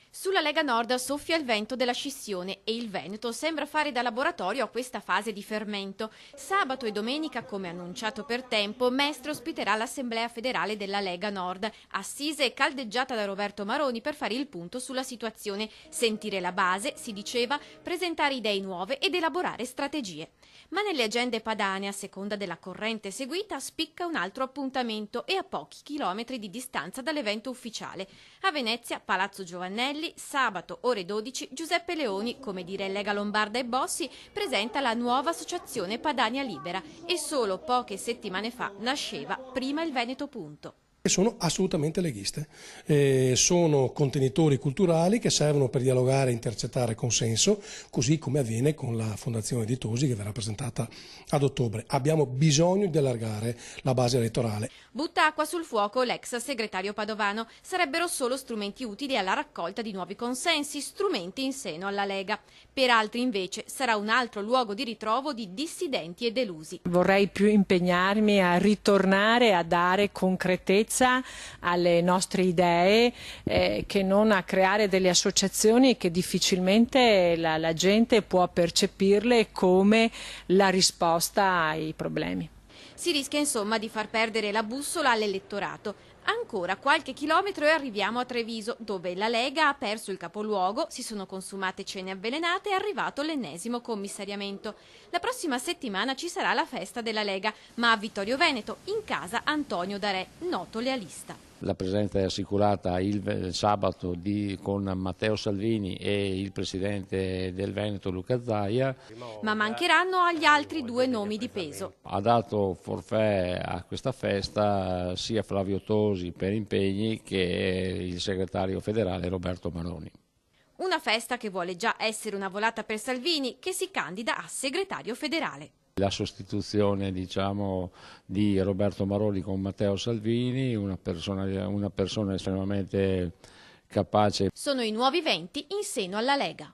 Sulla Lega Nord soffia il vento della scissione e il Veneto sembra fare da laboratorio a questa fase di fermento. Sabato e domenica, come annunciato per tempo, Mestre ospiterà l'Assemblea federale della Lega Nord, assise e caldeggiata da Roberto Maroni per fare il punto sulla situazione, sentire la base, si diceva, presentare idee nuove ed elaborare strategie. Ma nelle agende padane, a seconda della corrente seguita, spicca un altro appuntamento e a pochi chilometri di distanza dall'evento ufficiale. A Venezia, Palazzo Giovannelli, sabato ore 12, Giuseppe Leoni, come dire Lega Lombarda e Bossi, presenta la nuova associazione Padania Libera e solo poche settimane fa nasceva prima il Veneto Punto. Sono assolutamente leghiste, sono contenitori culturali che servono per dialogare e intercettare consenso, così come avviene con la Fondazione di Tosi che verrà presentata ad ottobre. Abbiamo bisogno di allargare la base elettorale. Butta acqua sul fuoco l'ex segretario padovano. Sarebbero solo strumenti utili alla raccolta di nuovi consensi, strumenti in seno alla Lega. Per altri invece sarà un altro luogo di ritrovo di dissidenti e delusi. Vorrei più impegnarmi a ritornare a dare concretezza alle nostre idee che non a creare delle associazioni che difficilmente la gente può percepirle come la risposta ai problemi. Si rischia insomma di far perdere la bussola all'elettorato. Ancora qualche chilometro e arriviamo a Treviso, dove la Lega ha perso il capoluogo, si sono consumate cene avvelenate e è arrivato l'ennesimo commissariamento. La prossima settimana ci sarà la festa della Lega, ma a Vittorio Veneto, in casa Antonio Darè, noto lealista. La presenza è assicurata il sabato con Matteo Salvini e il presidente del Veneto Luca Zaia. Ma mancheranno agli altri due nomi di peso. Ha dato forfait a questa festa sia Flavio Tosi per impegni che il segretario federale Roberto Maroni. Una festa che vuole già essere una volata per Salvini, che si candida a segretario federale. La sostituzione, diciamo, di Roberto Maroni con Matteo Salvini, una persona estremamente capace. Sono i nuovi venti in seno alla Lega.